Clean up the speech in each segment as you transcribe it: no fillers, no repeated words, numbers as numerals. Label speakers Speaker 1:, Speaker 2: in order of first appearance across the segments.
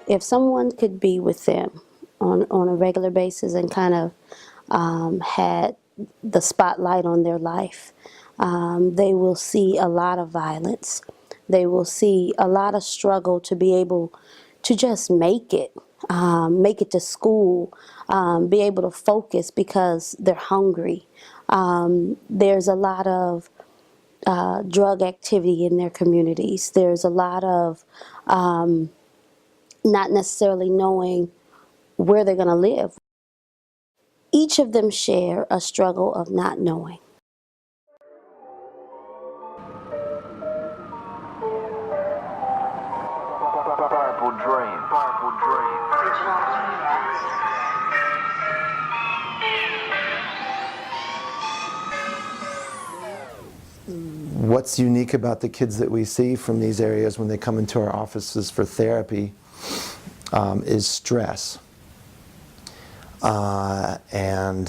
Speaker 1: If someone could be with them on a regular basis and kind of had the spotlight on their life, they will see a lot of violence. They will see a lot of struggle to be able to just make it to school, be able to focus because they're hungry. There's a lot of drug activity in their communities. There's a lot of not necessarily knowing where they're going to live. Each of them share a struggle of not knowing.
Speaker 2: Purple dream, purple dream.
Speaker 3: What's unique about the kids that we see from these areas when they come into our offices for therapy is stress. And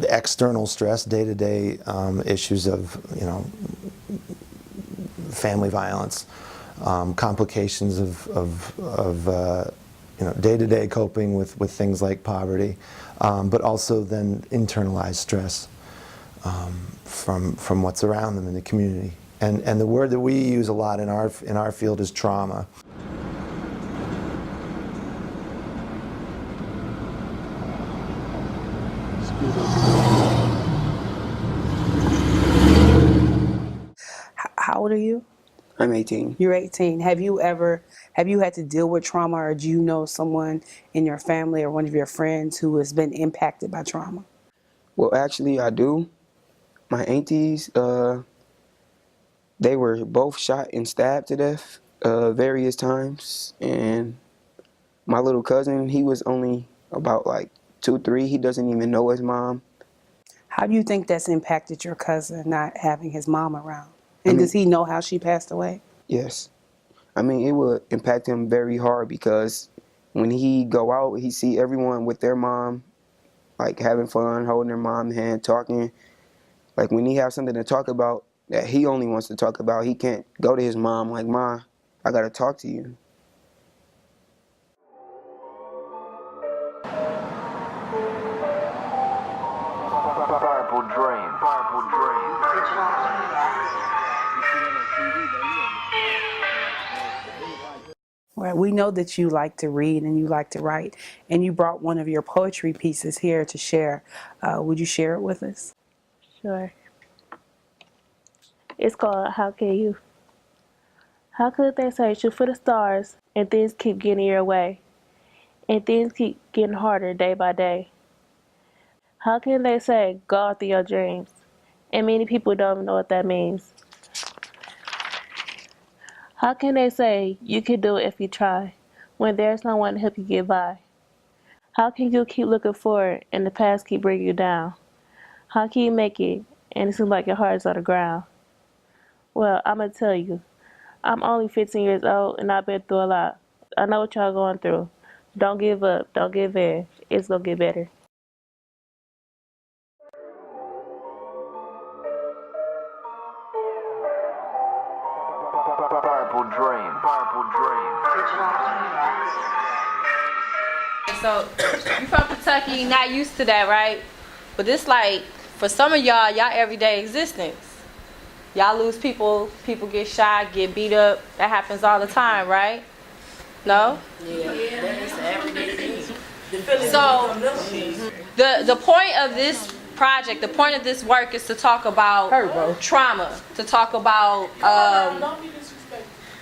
Speaker 3: external stress, day-to-day issues of, family violence, complications of day-to-day coping with things like poverty, but also then internalized stress from what's around them in the community. And the word that we use a lot in our field is trauma.
Speaker 4: How old are you?
Speaker 5: I'm 18.
Speaker 4: You're 18. Have you had to deal with trauma, or do you know someone in your family or one of your friends who has been impacted by trauma?
Speaker 5: Well, actually, I do. My aunties, they were both shot and stabbed to death various times. And my little cousin, he was only about like 2, 3. He doesn't even know his mom.
Speaker 4: How do you think that's impacted your cousin not having his mom around? And does he know how she passed away?
Speaker 5: Yes. I mean, it would impact him very hard because when he go out, he see everyone with their mom, like having fun, holding their mom's hand, talking. Like when he has something to talk about that he only wants to talk about, he can't go to his mom like, "Ma, I gotta talk to you."
Speaker 2: Purple dream, purple dream.
Speaker 4: Right. We know that you like to read and you like to write, and you brought one of your poetry pieces here to share. Would you share it with us?
Speaker 6: Sure. It's called How Can You? How could they say shoot for the stars and things keep getting your way? And things keep getting harder day by day? How can they say go after your dreams? And many people don't know what that means. How can they say you can do it if you try when there's no one to help you get by? How can you keep looking forward and the past keep bringing you down? How can you make it and it seems like your heart is on the ground? Well, I'm going to tell you, I'm only 15 years old and I've been through a lot. I know what y'all going through. Don't give up. Don't give in. It's going to get better.
Speaker 2: Purple dream, purple dream.
Speaker 7: So, you from Kentucky, not used to that, right? But this like, for some of y'all everyday existence. Y'all lose people get shot, get beat up. That happens all the time, right? No? Yeah. That's everyday thing. So, the point of this project, the point of this work is to talk about trauma, to talk about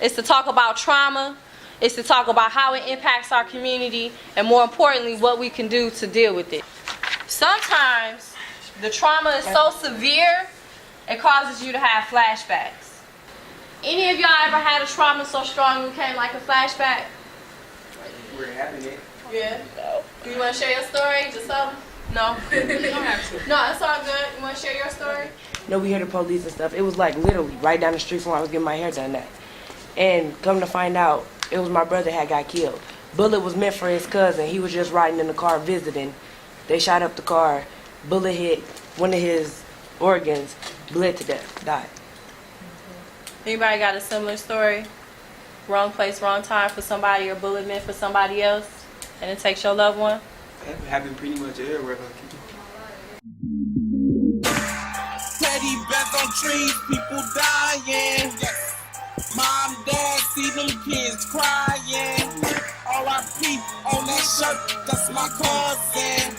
Speaker 7: it's to talk about trauma, it's to talk about how it impacts our community, and more importantly, what we can do to deal with it. Sometimes the trauma is so severe, it causes you to have flashbacks. Any of y'all ever had a trauma so strong it became like a flashback?
Speaker 5: We're having it.
Speaker 7: Yeah. Do you want to share your story? Just something? No? You don't have to. No, it's all good. You want to share your story?
Speaker 8: No, we heard the police and stuff. It was like literally right down the street from where I was getting my hair done at. And come to find out, it was my brother had got killed. Bullet was meant for his cousin. He was just riding in the car visiting. They shot up the car. Bullet hit one of his organs, bled to death, died.
Speaker 7: Anybody got a similar story? Wrong place, wrong time for somebody, or bullet meant for somebody else, and it takes your loved one?
Speaker 9: That happened pretty much everywhere.
Speaker 10: Teddy bears on trees, people dying. Yes. Mom, dad, see them kids crying. R.I.P. on that shirt, that's my cousin.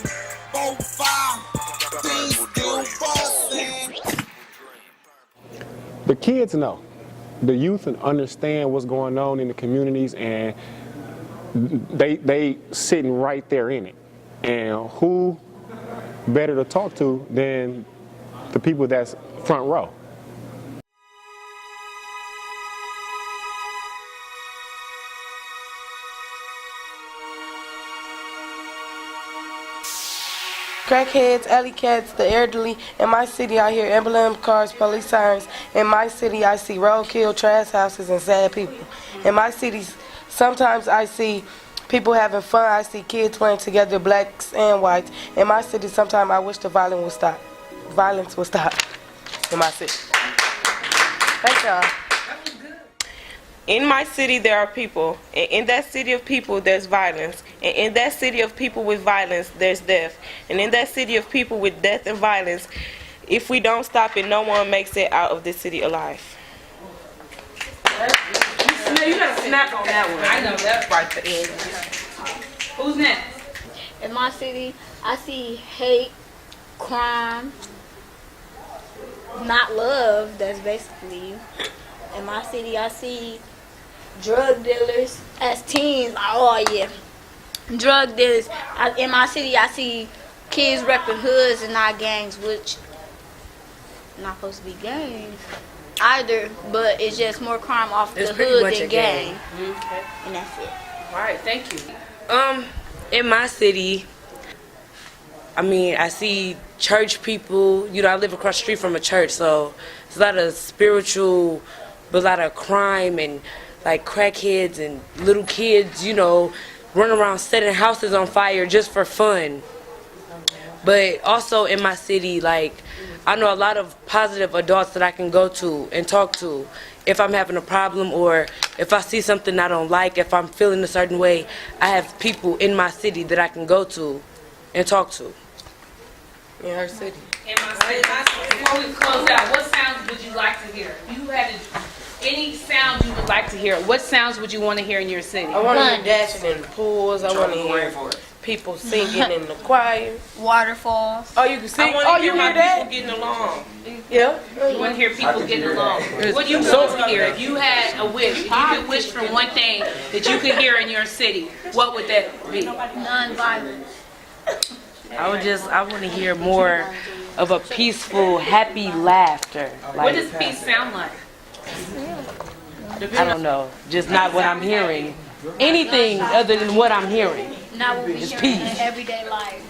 Speaker 10: 4-5, things still fussing.
Speaker 11: The kids know. The youth understand what's going on in the communities, and they sitting right there in it. And who better to talk to than the people that's front row?
Speaker 8: Crackheads, alley cats, the elderly. In my city, I hear ambulance cars, police sirens. In my city, I see roadkill, trash houses, and sad people. In my city, sometimes I see people having fun. I see kids playing together, blacks and whites. In my city, sometimes I wish the violence would stop. Violence would stop in my city. Thank y'all.
Speaker 12: In my city, there are people, and in that city of people, there's violence, and in that city of people with violence, there's death, and in that city of people with death and violence, if we don't stop it, no one makes it out of this city alive.
Speaker 4: You gotta snap on that one. I know that's right there. Who's next?
Speaker 13: In my city, I see hate, crime, not love. That's basically you. In my city, I see drug dealers as teens. Oh yeah, drug dealers. In my city, I see kids repping hoods and not gangs, which not supposed to be gangs either, but it's just more crime off the hood than gang.
Speaker 4: Okay.
Speaker 13: And that's it.
Speaker 4: All right, thank you.
Speaker 8: In my city, I mean, I see church people. You know, I live across the street from a church, so it's a lot of spiritual, but a lot of crime and like crackheads and little kids, you know, run around setting houses on fire just for fun. But also in my city, like, I know a lot of positive adults that I can go to and talk to if I'm having a problem, or if I see something I don't like, if I'm feeling a certain way. I have people in my city that I can go to and talk to. In her city.
Speaker 4: In my city, before we close out, what sounds would you like to hear? If you had any sound you would like to hear, what sounds would you want to hear in your city?
Speaker 8: I want to hear dashing in pools. I want to hear people singing in the choir.
Speaker 13: Waterfalls.
Speaker 8: Oh, you can sing?
Speaker 12: I
Speaker 8: You hear that?
Speaker 12: Getting along.
Speaker 8: Yeah.
Speaker 4: You want to hear people getting along. What do you want to hear? If you had a wish, if you could wish for one thing that you could hear in your city, what would that be?
Speaker 13: Non-violence.
Speaker 8: I want to hear more of a peaceful, happy laughter.
Speaker 4: What does peace sound like?
Speaker 8: I don't know. Just not what I'm hearing. Anything other than what I'm hearing.
Speaker 13: Not what we
Speaker 8: Just
Speaker 13: hear in
Speaker 8: peace.
Speaker 13: everyday life.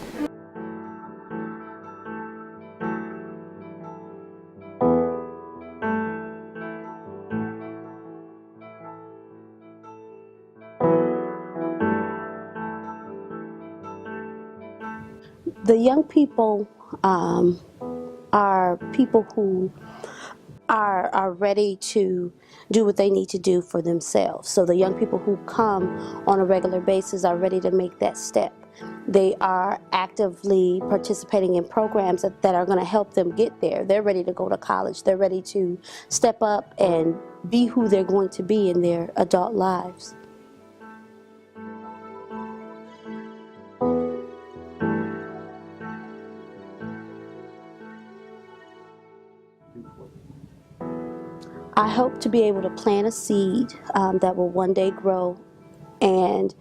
Speaker 1: The young people are people who are ready to do what they need to do for themselves. So the young people who come on a regular basis are ready to make that step. They are actively participating in programs that are going to help them get there. They're ready to go to college. They're ready to step up and be who they're going to be in their adult lives. I hope to be able to plant a seed that will one day grow and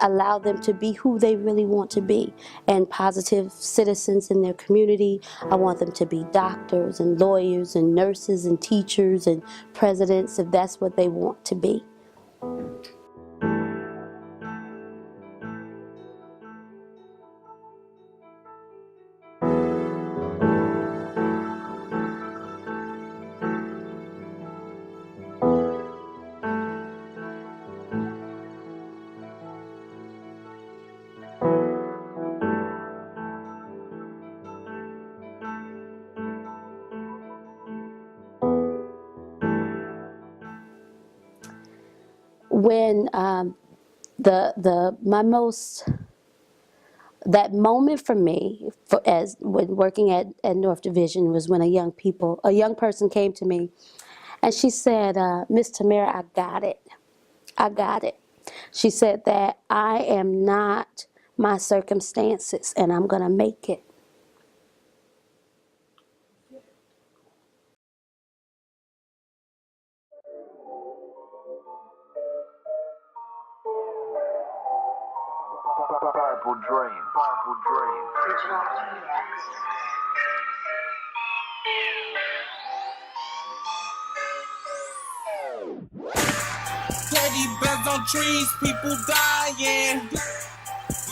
Speaker 1: allow them to be who they really want to be, and positive citizens in their community. I want them to be doctors and lawyers and nurses and teachers and presidents, if that's what they want to be. when that moment for me, as when working at North Division, was when a young person came to me, and she said, "Miss Tamara, I got it. I got it." She said that I am not my circumstances, and I'm gonna make it.
Speaker 2: Purple dream. Purple dream.
Speaker 10: Teddy bears on trees, people dying.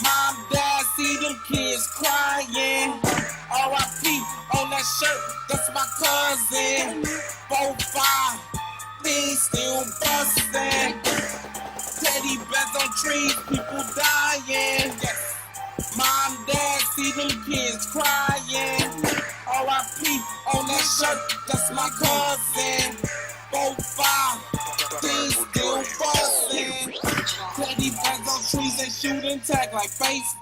Speaker 10: Mom, dad, see them kids crying. R.I.P. on that shirt, that's my cousin. 4-5, things still bustin'. Teddy bears on trees, people dying. Mom, dad, see them kids crying. R.I.P. on that shirt, that's my cousin. 4-5, things still bustin'. Teddy bears on trees and shoot and tag like face